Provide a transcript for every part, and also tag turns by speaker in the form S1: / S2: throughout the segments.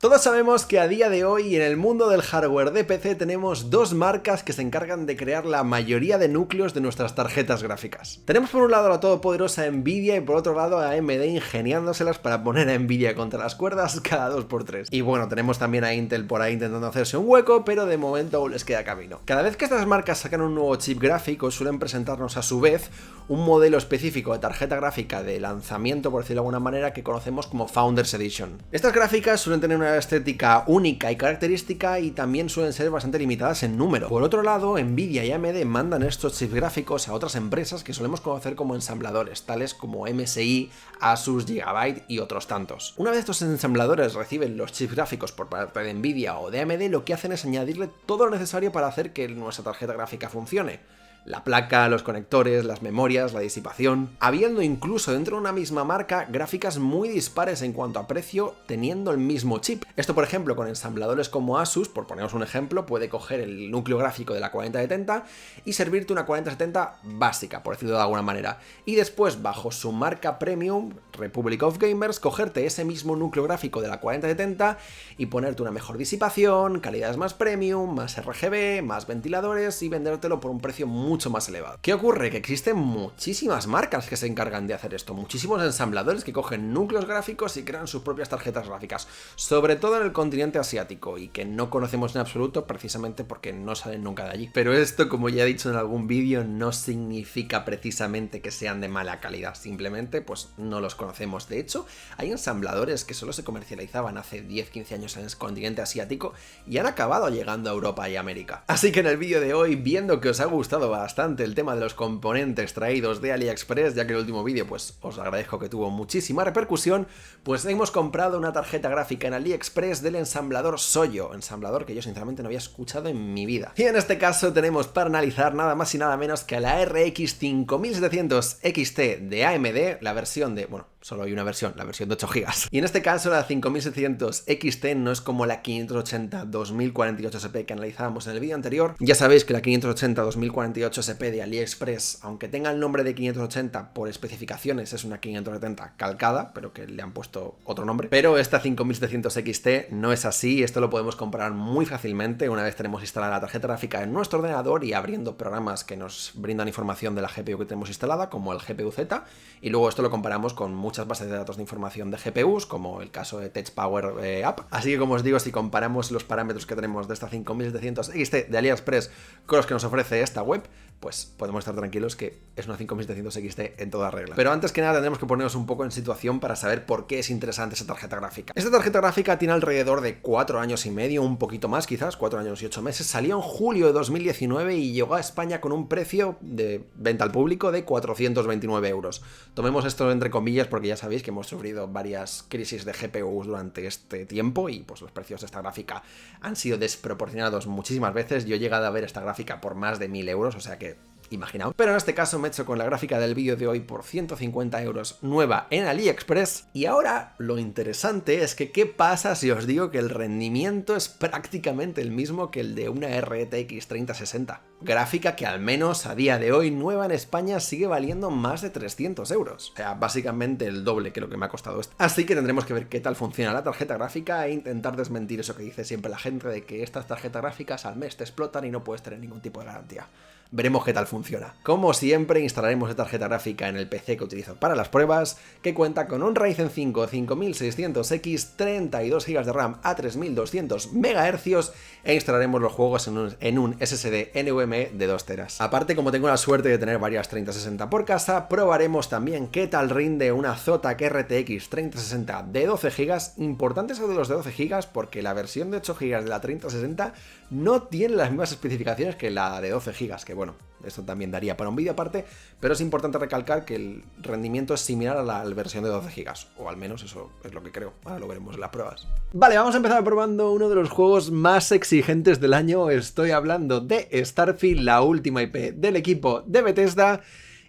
S1: Todos sabemos que a día de hoy en el mundo del hardware de PC tenemos dos marcas que se encargan de crear la mayoría de núcleos de nuestras tarjetas gráficas. Tenemos por un lado a la todopoderosa Nvidia y por otro lado a AMD ingeniándoselas para poner a Nvidia contra las cuerdas cada 2x3. Y bueno, tenemos también a Intel por ahí intentando hacerse un hueco, pero de momento aún les queda camino. Cada vez que estas marcas sacan un nuevo chip gráfico suelen presentarnos a su vez un modelo específico de tarjeta gráfica de lanzamiento, por decirlo de alguna manera, que conocemos como Founders Edition. Estas gráficas suelen tener una estética única y característica y también suelen ser bastante limitadas en número. Por otro lado, Nvidia y AMD mandan estos chips gráficos a otras empresas que solemos conocer como ensambladores, tales como MSI, Asus, Gigabyte y otros tantos. Una vez estos ensambladores reciben los chips gráficos por parte de Nvidia o de AMD, lo que hacen es añadirle todo lo necesario para hacer que nuestra tarjeta gráfica funcione. La placa, los conectores, las memorias, la disipación, habiendo incluso dentro de una misma marca gráficas muy dispares en cuanto a precio teniendo el mismo chip. Esto, por ejemplo, con ensambladores como Asus, por poneros un ejemplo, puede coger el núcleo gráfico de la 4070 y servirte una 4070 básica, por decirlo de alguna manera, y después bajo su marca premium, Republic of Gamers, cogerte ese mismo núcleo gráfico de la 4070 y ponerte una mejor disipación, calidades más premium, más RGB, más ventiladores y vendértelo por un precio mucho más elevado. ¿Qué ocurre? Que existen muchísimas marcas que se encargan de hacer esto, muchísimos ensambladores que cogen núcleos gráficos y crean sus propias tarjetas gráficas, sobre todo en el continente asiático y que no conocemos en absoluto precisamente porque no salen nunca de allí. Pero esto, como ya he dicho en algún vídeo, no significa precisamente que sean de mala calidad, simplemente pues no los conocemos. De hecho, hay ensambladores que solo se comercializaban hace 10-15 años en el continente asiático y han acabado llegando a Europa y América. Así que en el vídeo de hoy, viendo que os ha gustado bastante el tema de los componentes traídos de AliExpress, ya que el último vídeo pues os agradezco que tuvo muchísima repercusión, pues hemos comprado una tarjeta gráfica en AliExpress del ensamblador Soyo, ensamblador que yo sinceramente no había escuchado en mi vida. Y en este caso tenemos para analizar nada más y nada menos que a la RX 5700 XT de AMD, la versión de, bueno, solo hay una versión, la versión de 8 GB. Y en este caso la 5700 XT no es como la 580 2048 SP que analizábamos en el vídeo anterior. Ya sabéis que la 580 2048 SP de AliExpress, aunque tenga el nombre de 580 por especificaciones, es una 570 calcada, pero que le han puesto otro nombre. Pero esta 5700 XT no es así, esto lo podemos comprar muy fácilmente una vez tenemos instalada la tarjeta gráfica en nuestro ordenador y abriendo programas que nos brindan información de la GPU que tenemos instalada, como el GPU-Z, y luego esto lo comparamos con muchas bases de datos de información de GPUs, como el caso de TechPower App. Así que, como os digo, si comparamos los parámetros que tenemos de esta 5700 XT de AliExpress con los que nos ofrece esta web, pues podemos estar tranquilos que es una 5700 XT en toda regla. Pero antes que nada tendremos que ponernos un poco en situación para saber por qué es interesante esa tarjeta gráfica. Esta tarjeta gráfica tiene alrededor de 4 años y medio, un poquito más quizás, 4 años y 8 meses. Salió en julio de 2019 y llegó a España con un precio de venta al público de 429 euros. Tomemos esto entre comillas porque ya sabéis que hemos sufrido varias crisis de GPUs durante este tiempo y pues los precios de esta gráfica han sido desproporcionados muchísimas veces. Yo he llegado a ver esta gráfica por más de 1000 euros, o sea que imaginaos. Pero en este caso me he hecho con la gráfica del vídeo de hoy por 150 euros nueva en AliExpress. Y ahora lo interesante es que ¿qué pasa si os digo que el rendimiento es prácticamente el mismo que el de una RTX 3060? Gráfica que al menos a día de hoy nueva en España sigue valiendo más de 300 euros. O sea, básicamente el doble que lo que me ha costado esto. Así que tendremos que ver qué tal funciona la tarjeta gráfica e intentar desmentir eso que dice siempre la gente de que estas tarjetas gráficas al mes te explotan y no puedes tener ningún tipo de garantía. Veremos qué tal funciona. Como siempre, instalaremos la tarjeta gráfica en el PC que utilizo para las pruebas, que cuenta con un Ryzen 5 5600X, 32 GB de RAM a 3200 MHz e instalaremos los juegos en un SSD NVMe de 2 teras. Aparte, como tengo la suerte de tener varias 3060 por casa, probaremos también qué tal rinde una Zotac RTX 3060 de 12 GB. Importante eso de los de 12 GB porque la versión de 8 GB de la 3060 no tiene las mismas especificaciones que la de 12 GB, que bueno, esto también daría para un vídeo aparte, pero es importante recalcar que el rendimiento es similar a la versión de 12 GB, o al menos eso es lo que creo, ahora lo veremos en las pruebas. Vale, vamos a empezar probando uno de los juegos más exigentes del año, estoy hablando de Starfield, la última IP del equipo de Bethesda,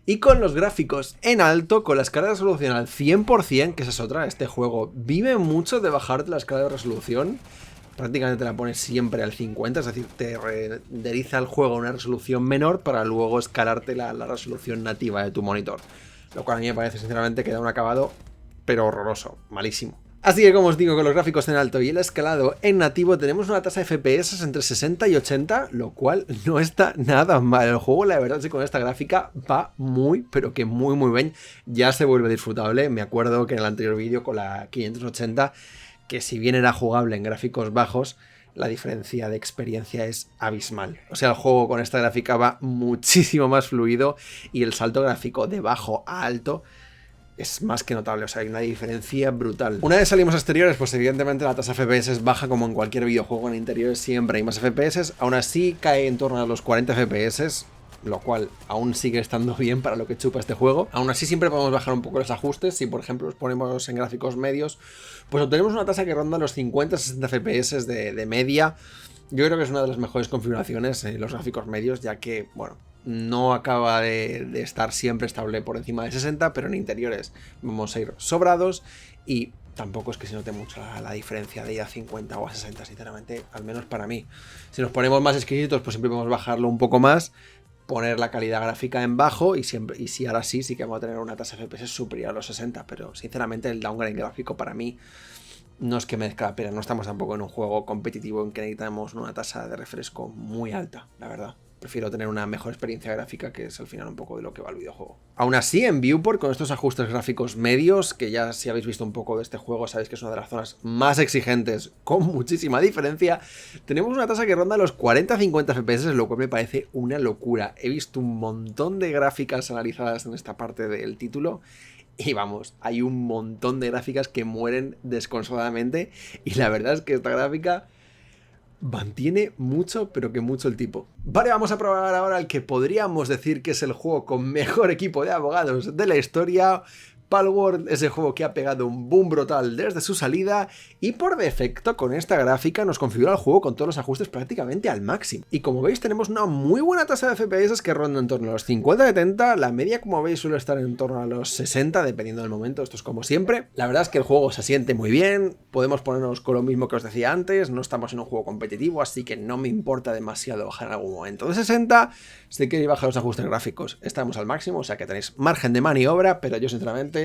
S1: y con los gráficos en alto, con la escala de resolución al 100%, que esa es otra, este juego vive mucho de bajarte la escala de resolución. Prácticamente la pones siempre al 50, es decir, te renderiza el juego a una resolución menor para luego escalarte la resolución nativa de tu monitor. Lo cual a mí me parece sinceramente que da un acabado, pero horroroso, malísimo. Así que como os digo, con los gráficos en alto y el escalado en nativo tenemos una tasa de FPS entre 60 y 80, lo cual no está nada mal. El juego, la verdad es que con esta gráfica va muy, pero que muy muy bien. Ya se vuelve disfrutable. Me acuerdo que en el anterior vídeo con la 580, que si bien era jugable en gráficos bajos, la diferencia de experiencia es abismal. O sea, el juego con esta gráfica va muchísimo más fluido y el salto gráfico de bajo a alto es más que notable, o sea, hay una diferencia brutal. Una vez salimos a exteriores, pues evidentemente la tasa de FPS es baja como en cualquier videojuego. En interiores siempre hay más FPS, aún así cae en torno a los 40 FPS, lo cual aún sigue estando bien para lo que chupa este juego. Aún así siempre podemos bajar un poco los ajustes. Si por ejemplo los ponemos en gráficos medios, pues obtenemos una tasa que ronda los 50-60 FPS de media. Yo creo que es una de las mejores configuraciones en los gráficos medios, ya que, bueno, no acaba de estar siempre estable por encima de 60, pero en interiores vamos a ir sobrados y tampoco es que se note mucho la diferencia de ir a 50 o a 60, sinceramente, al menos para mí. Si nos ponemos más exquisitos, pues siempre podemos bajarlo un poco más, poner la calidad gráfica en bajo y si ahora sí que vamos a tener una tasa de FPS superior a los 60, pero sinceramente el downgrade gráfico para mí no es que merezca la pena. No estamos tampoco en un juego competitivo en que necesitamos una tasa de refresco muy alta, la verdad. Prefiero tener una mejor experiencia gráfica, que es al final un poco de lo que va el videojuego. Aún así, en Viewport, con estos ajustes gráficos medios, que ya si habéis visto un poco de este juego, sabéis que es una de las zonas más exigentes, con muchísima diferencia, tenemos una tasa que ronda los 40-50 FPS, lo cual me parece una locura. He visto un montón de gráficas analizadas en esta parte del título, y vamos, hay un montón de gráficas que mueren desconsoladamente, y la verdad es que esta gráfica mantiene mucho, pero que mucho el tipo. Vale, vamos a probar ahora el que podríamos decir que es el juego con mejor equipo de abogados de la historia. Palworld es el juego que ha pegado un boom brutal desde su salida y por defecto con esta gráfica nos configura el juego con todos los ajustes prácticamente al máximo. Y como veis tenemos una muy buena tasa de FPS que ronda en torno a los 50-70, la media como veis suele estar en torno a los 60 dependiendo del momento, esto es como siempre. La verdad es que el juego se siente muy bien, podemos ponernos con lo mismo que os decía antes, no estamos en un juego competitivo así que no me importa demasiado bajar en algún momento de 60, si queréis bajar los ajustes gráficos estamos al máximo, o sea que tenéis margen de maniobra, pero yo sinceramente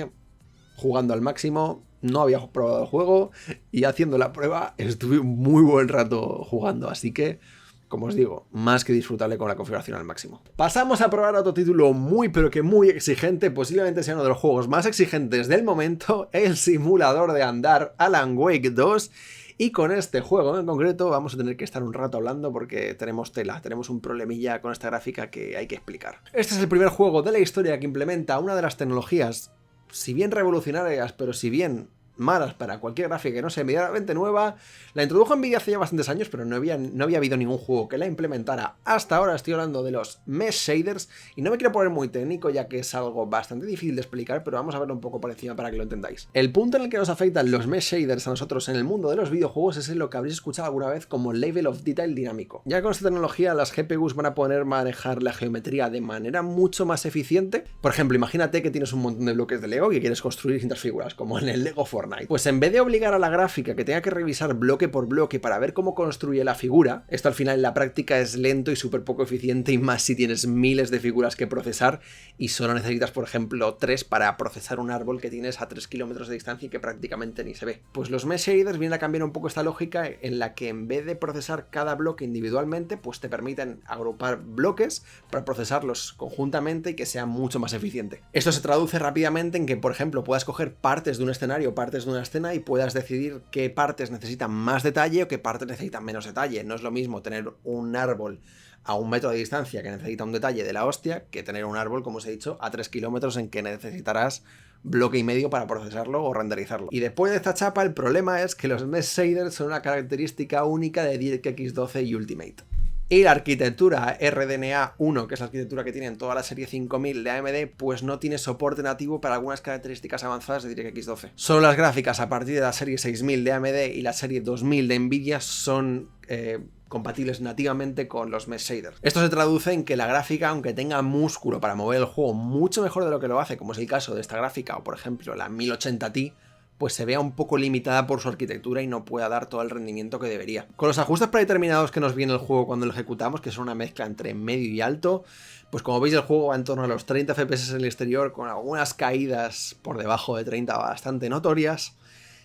S1: jugando al máximo, no había probado el juego y haciendo la prueba estuve un muy buen rato jugando, así que, como os digo, más que disfrutable con la configuración al máximo. Pasamos a probar otro título muy pero que muy exigente, posiblemente sea uno de los juegos más exigentes del momento, el simulador de andar Alan Wake 2. Y con este juego en concreto vamos a tener que estar un rato hablando porque tenemos tela, tenemos un problemilla con esta gráfica que hay que explicar. Este es el primer juego de la historia que implementa una de las tecnologías, si bien revolucionarias, pero si bien malas para cualquier gráfica que no sea inmediatamente nueva. La introdujo Nvidia hace ya bastantes años, pero no había habido ningún juego que la implementara hasta ahora. Estoy hablando de los mesh shaders y no me quiero poner muy técnico ya que es algo bastante difícil de explicar, pero vamos a verlo un poco por encima para que lo entendáis. El punto en el que nos afectan los mesh shaders a nosotros en el mundo de los videojuegos es en lo que habréis escuchado alguna vez como level of detail dinámico. Ya con esta tecnología las GPUs van a poder manejar la geometría de manera mucho más eficiente. Por ejemplo, imagínate que tienes un montón de bloques de Lego que quieres construir distintas figuras, como en el Lego Fortnite. Pues en vez de obligar a la gráfica que tenga que revisar bloque por bloque para ver cómo construye la figura, esto al final en la práctica es lento y súper poco eficiente, y más si tienes miles de figuras que procesar y solo necesitas, por ejemplo, 3 para procesar un árbol que tienes a 3 kilómetros de distancia y que prácticamente ni se ve. Pues los mesh shaders vienen a cambiar un poco esta lógica en la que en vez de procesar cada bloque individualmente, pues te permiten agrupar bloques para procesarlos conjuntamente y que sea mucho más eficiente. Esto se traduce rápidamente en que, por ejemplo, puedas coger partes de un escenario, partes de una escena y puedas decidir qué partes necesitan más detalle o qué partes necesitan menos detalle. No es lo mismo tener un árbol a 1 metro de distancia que necesita un detalle de la hostia que tener un árbol, como os he dicho, a 3 kilómetros en que necesitarás bloque y medio para procesarlo o renderizarlo. Y después de esta chapa, el problema es que los mesh shaders son una característica única de DirectX 12 y Ultimate. Y la arquitectura RDNA 1, que es la arquitectura que tienen toda la serie 5000 de AMD, pues no tiene soporte nativo para algunas características avanzadas de DirectX 12. Solo las gráficas a partir de la serie 6000 de AMD y la serie 2000 de Nvidia son compatibles nativamente con los mesh shaders. Esto se traduce en que la gráfica, aunque tenga músculo para mover el juego mucho mejor de lo que lo hace, como es el caso de esta gráfica o por ejemplo la 1080 Ti, pues se vea un poco limitada por su arquitectura y no pueda dar todo el rendimiento que debería. Con los ajustes predeterminados que nos viene el juego cuando lo ejecutamos, que son una mezcla entre medio y alto, pues como veis el juego va en torno a los 30 FPS en el exterior, con algunas caídas por debajo de 30 bastante notorias,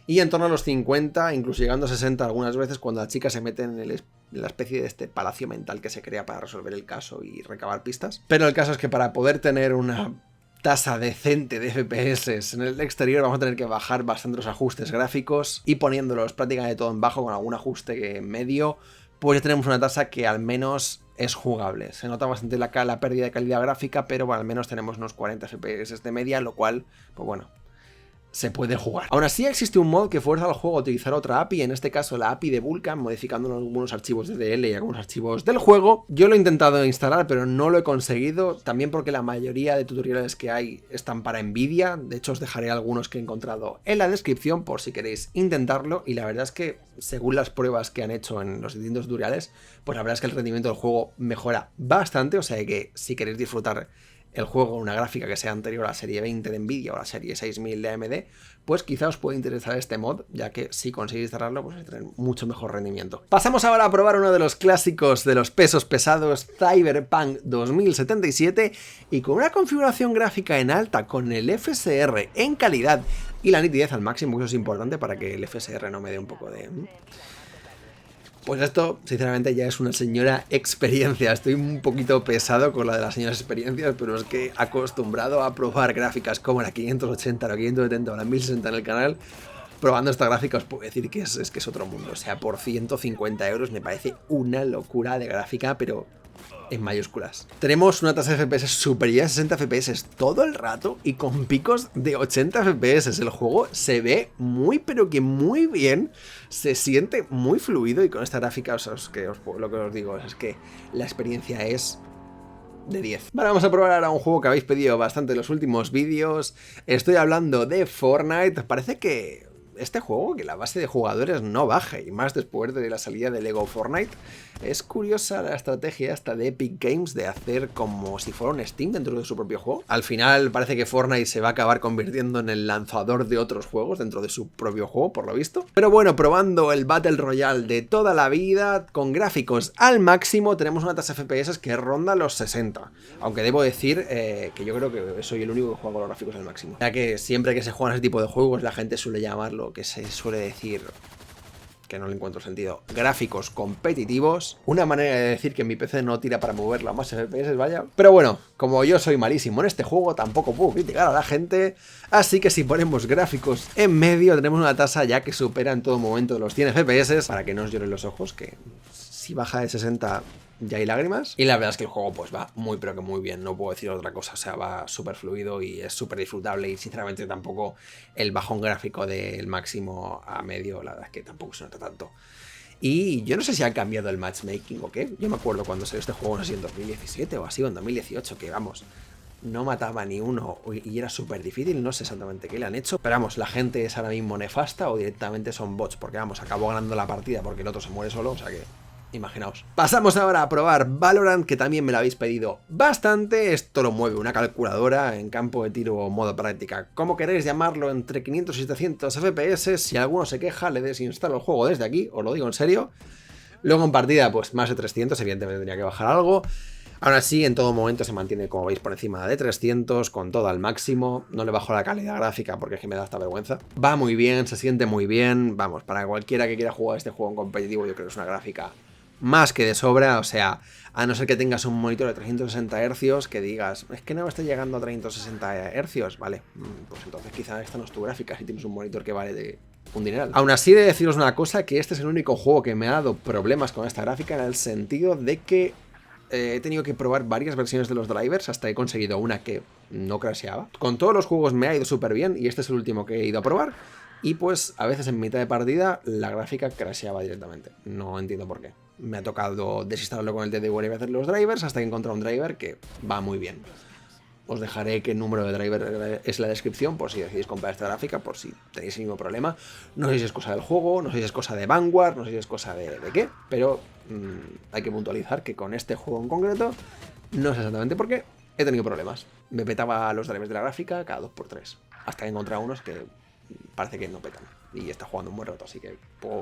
S1: y en torno a los 50, incluso llegando a 60 algunas veces cuando la chica se mete en la especie de este palacio mental que se crea para resolver el caso y recabar pistas. Pero el caso es que para poder tener una tasa decente de FPS en el exterior vamos a tener que bajar bastante los ajustes gráficos y poniéndolos prácticamente todo en bajo con algún ajuste medio, pues ya tenemos una tasa que al menos es jugable. Se nota bastante la pérdida de calidad gráfica, pero bueno, al menos tenemos unos 40 FPS de media, lo cual, pues bueno, se puede jugar. Aún así existe un mod que fuerza al juego a utilizar otra API, en este caso la API de Vulkan, modificando algunos archivos de DL y algunos archivos del juego. Yo lo he intentado instalar, pero no lo he conseguido, también porque la mayoría de tutoriales que hay están para Nvidia. De hecho os dejaré algunos que he encontrado en la descripción por si queréis intentarlo, y la verdad es que según las pruebas que han hecho en los distintos tutoriales, pues la verdad es que el rendimiento del juego mejora bastante, o sea que si queréis disfrutar el juego con una gráfica que sea anterior a la serie 20 de Nvidia o la serie 6000 de AMD, pues quizá os puede interesar este mod, ya que si conseguís instalarlo, pues tendrá mucho mejor rendimiento. Pasamos ahora a probar uno de los clásicos de los pesos pesados, Cyberpunk 2077, y con una configuración gráfica en alta, con el FSR en calidad y la nitidez al máximo, que eso es importante para que el FSR no me dé un poco de... Pues esto, sinceramente, ya es una señora experiencia. Estoy un poquito pesado con la de las señoras experiencias, pero es que acostumbrado a probar gráficas como la 580, la 570 o la 1060 en el canal, probando esta gráfica os puedo decir que es otro mundo. O sea, por 150 euros me parece una locura de gráfica, pero en mayúsculas. Tenemos una tasa de FPS superior a 60 FPS todo el rato y con picos de 80 FPS. El juego se ve muy, pero que muy bien. Se siente muy fluido y con esta gráfica lo que os digo es que la experiencia es de 10. Vale, vamos a probar ahora un juego que habéis pedido bastante en los últimos vídeos. Estoy hablando de Fortnite. Parece que este juego, que la base de jugadores no baja, y más después de la salida de Lego Fortnite. Es curiosa la estrategia esta de Epic Games de hacer como si fuera un Steam dentro de su propio juego. Al final parece que Fortnite se va a acabar convirtiendo en el lanzador de otros juegos dentro de su propio juego, por lo visto. Pero bueno, probando el Battle Royale de toda la vida, con gráficos al máximo, tenemos una tasa de FPS que ronda los 60. Aunque debo decir que yo creo que soy el único que juega con los gráficos al máximo. Ya que siempre que se juegan ese tipo de juegos, la gente suele llamarlo, que se suele decir, que no le encuentro sentido, gráficos competitivos. Una manera de decir que mi PC no tira para moverla a más FPS, vaya. Pero bueno, como yo soy malísimo en este juego, tampoco puedo criticar a la gente. Así que si ponemos gráficos en medio, tenemos una tasa ya que supera en todo momento los 100 FPS, para que no os lloren los ojos, que si baja de 60... ya hay lágrimas. Y la verdad es que el juego pues va muy pero que muy bien, no puedo decir otra cosa, o sea, va súper fluido y es súper disfrutable, y sinceramente tampoco el bajón gráfico del máximo a medio, la verdad es que tampoco se nota tanto. Y yo no sé si han cambiado el matchmaking o qué. Yo me acuerdo cuando salió este juego, no sé si en 2017 o así, o en 2018, que vamos, no mataba ni uno y era súper difícil, no sé exactamente qué le han hecho, pero vamos, la gente es ahora mismo nefasta o directamente son bots, porque vamos, acabó ganando la partida porque el otro se muere solo, o sea que... imaginaos. Pasamos ahora a probar Valorant, que también me lo habéis pedido bastante. Esto lo mueve una calculadora en campo de tiro o modo práctica, como queréis llamarlo, entre 500 y 700 FPS. Si alguno se queja, le desinstalo el juego desde aquí, os lo digo en serio. Luego en partida, pues más de 300, evidentemente tendría que bajar algo. Aún así, en todo momento se mantiene, como veis, por encima de 300, con todo al máximo. No le bajo la calidad gráfica porque es que me da esta vergüenza. Va muy bien, se siente muy bien. Vamos, para cualquiera que quiera jugar este juego en competitivo, yo creo que es una gráfica más que de sobra. O sea, a no ser que tengas un monitor de 360 Hz, que digas, es que no me está llegando a 360 Hz, vale, pues entonces quizá esta no es tu gráfica si tienes un monitor que vale de un dineral. Aún así, he de deciros una cosa, que este es el único juego que me ha dado problemas con esta gráfica, en el sentido de que he tenido que probar varias versiones de los drivers hasta he conseguido una que no crasheaba. Con todos los juegos me ha ido súper bien y este es el último que he ido a probar. Y pues a veces en mitad de partida la gráfica crasheaba directamente. No entiendo por qué. Me ha tocado desinstalarlo con el DDVR y hacer los drivers hasta que encontré un driver que va muy bien. Os dejaré qué número de driver es la descripción por si decidís comprar esta gráfica, por si tenéis el mismo problema. No sé si es cosa del juego, no sé si es cosa de Vanguard, no sé si es cosa de qué, pero hay que puntualizar que con este juego en concreto, no sé exactamente por qué, he tenido problemas. Me petaba los drivers de la gráfica cada 2×3, hasta que encontré unos que parece que no petan. Y está jugando un buen rato, así que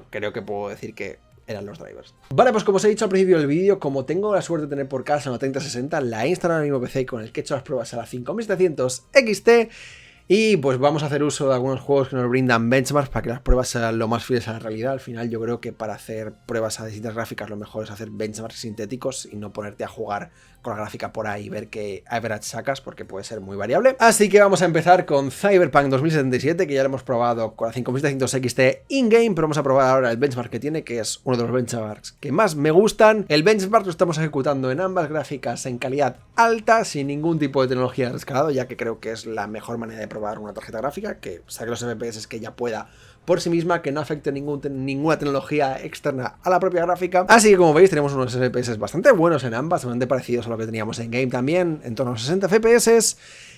S1: creo que puedo decir que eran los drivers. Vale, pues como os he dicho al principio del vídeo, como tengo la suerte de tener por casa una 3060, la he instalado en el mismo PC con el que he hecho las pruebas a la 5700 XT. Y pues vamos a hacer uso de algunos juegos que nos brindan benchmarks para que las pruebas sean lo más fieles a la realidad. Al final yo creo que para hacer pruebas a distintas gráficas lo mejor es hacer benchmarks sintéticos y no ponerte a jugar con la gráfica por ahí y ver qué average sacas, porque puede ser muy variable. Así que vamos a empezar con Cyberpunk 2077, que ya lo hemos probado con la 5700 XT in-game, pero vamos a probar ahora el benchmark que tiene, que es uno de los benchmarks que más me gustan. El benchmark lo estamos ejecutando en ambas gráficas en calidad alta, sin ningún tipo de tecnología de rescalado, ya que creo que es la mejor manera de probar una tarjeta gráfica, que saque los FPS que ya pueda por sí misma, que no afecte ninguna tecnología externa a la propia gráfica. Así que como veis tenemos unos FPS bastante buenos en ambas, bastante parecidos a lo que teníamos en game también, en torno a 60 FPS.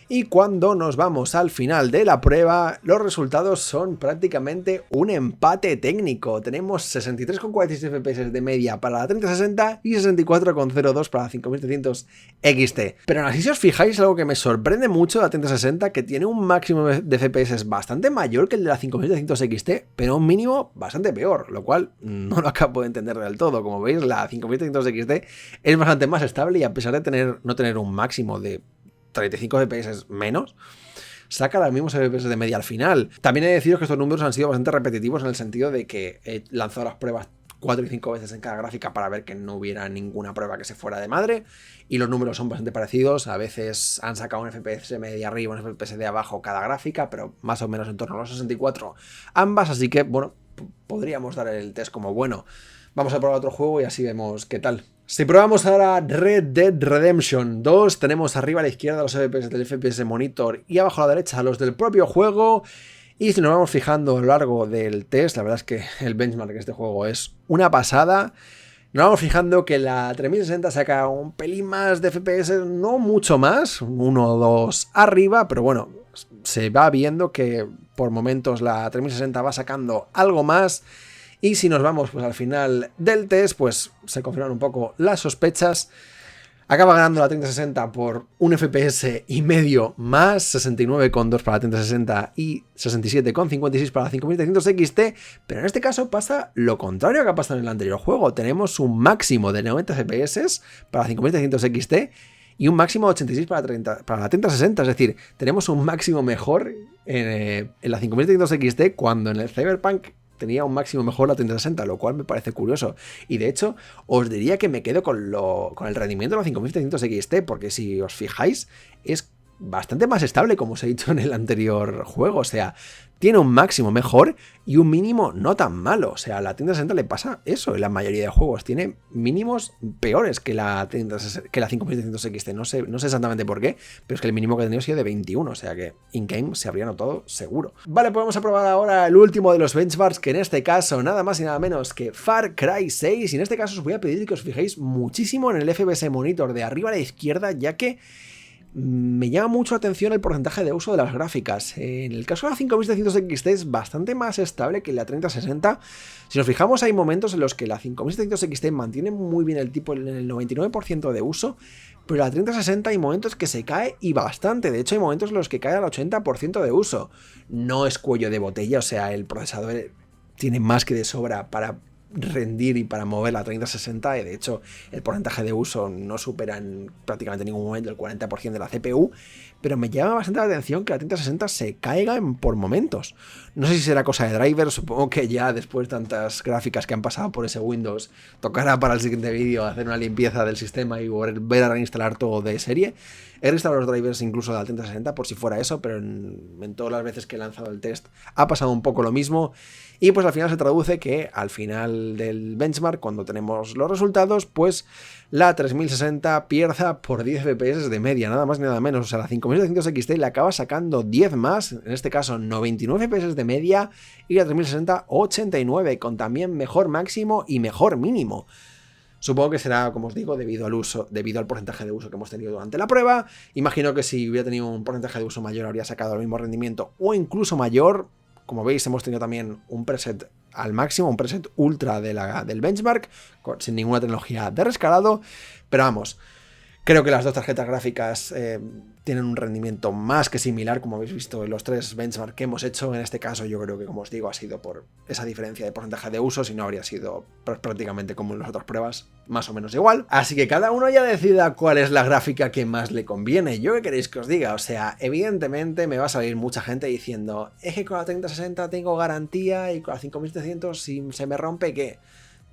S1: Y cuando nos vamos al final de la prueba, los resultados son prácticamente un empate técnico. Tenemos 63,46 FPS de media para la 3060 y 64,02 para la 5700 XT. Pero aún así, si os fijáis, algo que me sorprende mucho de la 3060, que tiene un máximo de FPS bastante mayor que el de la 5700 XT, pero un mínimo bastante peor, lo cual no lo acabo de entender del todo. Como veis, la 5700 XT es bastante más estable y a pesar de no tener un máximo de 35 FPS menos, saca los mismos FPS de media al final. También he de deciros que estos números han sido bastante repetitivos en el sentido de que he lanzado las pruebas 4 y 5 veces en cada gráfica para ver que no hubiera ninguna prueba que se fuera de madre, y los números son bastante parecidos. A veces han sacado un FPS media arriba, un FPS de abajo cada gráfica, pero más o menos en torno a los 64 ambas, así que bueno, podríamos dar el test como bueno. Vamos a probar otro juego y así vemos qué tal. Si probamos ahora Red Dead Redemption 2, tenemos arriba a la izquierda los FPS del FPS Monitor y abajo a la derecha los del propio juego. Y si nos vamos fijando a lo largo del test, la verdad es que el benchmark de este juego es una pasada. Nos vamos fijando que la 3060 saca un pelín más de FPS, no mucho más, 1 o 2 arriba, pero bueno, se va viendo que por momentos la 3060 va sacando algo más. Y si nos vamos pues al final del test, pues se confirman un poco las sospechas. Acaba ganando la 3060 por un FPS y medio más, 69,2 para la 3060 y 67,56 para la 5700 XT, pero en este caso pasa lo contrario que ha pasado en el anterior juego. Tenemos un máximo de 90 FPS para la 5700 XT y un máximo de 86 para la 3060, es decir, tenemos un máximo mejor en la 5700 XT cuando en el Cyberpunk tenía un máximo mejor la 3060, lo cual me parece curioso. Y de hecho, os diría que me quedo con el rendimiento de la 5700 XT, porque si os fijáis, es bastante más estable, como os he dicho en el anterior juego. O sea, tiene un máximo mejor y un mínimo no tan malo. O sea, a la 3060 le pasa eso en la mayoría de juegos. Tiene mínimos peores que la 5700 XT. No sé exactamente por qué, pero es que el mínimo que he tenido ha sido de 21. O sea que in-game se habría notado seguro. Vale, pues vamos a probar ahora el último de los benchmarks, que en este caso nada más y nada menos que Far Cry 6. Y en este caso os voy a pedir que os fijéis muchísimo en el FPS Monitor de arriba a la izquierda, ya que me llama mucho la atención el porcentaje de uso de las gráficas. En el caso de la 5700 XT es bastante más estable que la 3060. Si nos fijamos, hay momentos en los que la 5700 XT mantiene muy bien el tipo en el 99% de uso, pero la 3060 hay momentos que se cae y bastante. De hecho, hay momentos en los que cae al 80% de uso. No es cuello de botella, o sea, el procesador tiene más que de sobra para rendir y para mover la 3060, y de hecho el porcentaje de uso no supera en prácticamente ningún momento el 40% de la CPU, pero me llama bastante la atención que la 3060 se caiga por momentos. No sé si será cosa de drivers, supongo que ya después de tantas gráficas que han pasado por ese Windows, tocará para el siguiente vídeo hacer una limpieza del sistema y volver a reinstalar todo de serie. He reinstalado los drivers incluso de la 3060 por si fuera eso, pero en todas las veces que he lanzado el test ha pasado un poco lo mismo. Y pues al final se traduce que al final del benchmark, cuando tenemos los resultados, pues la 3060 pierda por 10 FPS de media, nada más ni nada menos. O sea, la 5700 XT le acaba sacando 10 más, en este caso 99 FPS de media, y la 3060 89, con también mejor máximo y mejor mínimo. Supongo que será, como os digo, debido al porcentaje de uso que hemos tenido durante la prueba. Imagino que si hubiera tenido un porcentaje de uso mayor habría sacado el mismo rendimiento o incluso mayor. Como veis, hemos tenido también un preset al máximo, un preset ultra del benchmark, sin ninguna tecnología de rescalado. Pero vamos, Creo que las dos tarjetas gráficas tienen un rendimiento más que similar, como habéis visto en los 3 benchmark que hemos hecho. En este caso yo creo que, como os digo, ha sido por esa diferencia de porcentaje de uso, si no habría sido prácticamente como en las otras pruebas, más o menos igual. Así que cada uno ya decida cuál es la gráfica que más le conviene. ¿Yo qué queréis que os diga? O sea, evidentemente me va a salir mucha gente diciendo, es que con la 3060 tengo garantía y con la 5700 si se me rompe, ¿qué?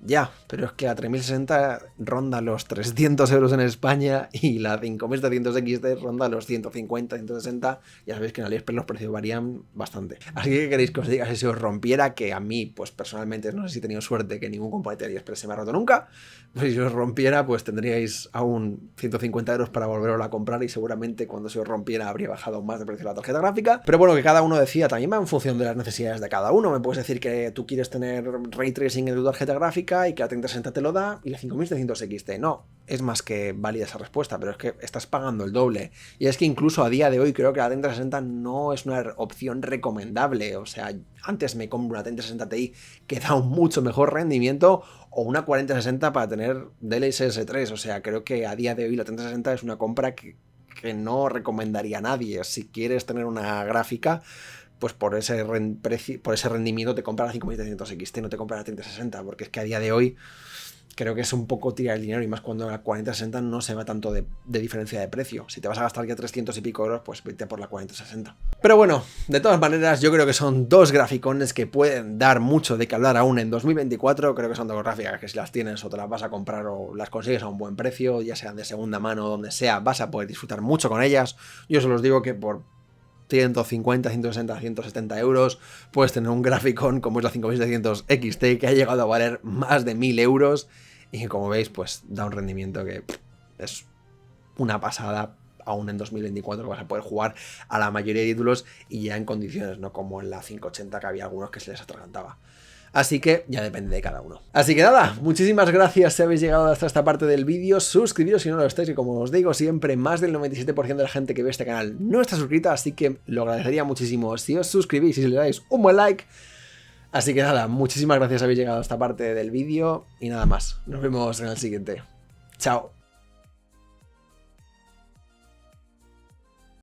S1: Ya, pero es que la 3060 ronda los 300 euros en España y la 5700 XT ronda los 150, 160. Ya sabéis que en AliExpress los precios varían bastante. Así que queréis que os diga si se os rompiera, que a mí, pues personalmente, no sé si he tenido suerte que ningún componente de AliExpress se me ha roto nunca. Pues si os rompiera, pues tendríais aún 150 euros para volverlo a comprar y seguramente cuando se os rompiera habría bajado más de precio la tarjeta gráfica. Pero bueno, que cada uno decida, también va en función de las necesidades de cada uno. Me puedes decir que tú quieres tener Ray Tracing en tu tarjeta gráfica y que la 3060 te lo da y la 5700 XT no. Es más que válida esa respuesta, pero es que estás pagando el doble. Y es que incluso a día de hoy creo que la 3060 no es una opción recomendable. O sea, antes me compro una 3060 Ti que da un mucho mejor rendimiento o una 4060 para tener DLSS 3. O sea, creo que a día de hoy la 3060 es una compra que no recomendaría a nadie. Si quieres tener una gráfica, pues por ese rendimiento te compras la 5700 XT, no te compras la 3060, porque es que a día de hoy creo que es un poco tirar el dinero, y más cuando la 4060 no se va tanto de diferencia de precio. Si te vas a gastar ya 300 y pico euros, pues vete por la 4060. Pero bueno, de todas maneras, yo creo que son dos graficones que pueden dar mucho de que hablar aún en 2024. Creo que son dos gráficas que si las tienes o te las vas a comprar o las consigues a un buen precio, ya sean de segunda mano o donde sea, vas a poder disfrutar mucho con ellas. Yo solo os digo que por 150, 160, 170 euros puedes tener un graficón como es la 5700 XT que ha llegado a valer más de 1000 euros y que, como veis, pues da un rendimiento que es una pasada. Aún en 2024 vas a poder jugar a la mayoría de títulos y ya en condiciones, no como en la 580 que había algunos que se les atragantaba. Así que ya depende de cada uno. Así que nada, muchísimas gracias si habéis llegado hasta esta parte del vídeo. Suscribiros si no lo estáis, que como os digo siempre, más del 97% de la gente que ve este canal no está suscrita, así que lo agradecería muchísimo si os suscribís y si le dais un buen like. Así que nada, muchísimas gracias si habéis llegado a esta parte del vídeo y nada más. Nos vemos en el siguiente. Chao.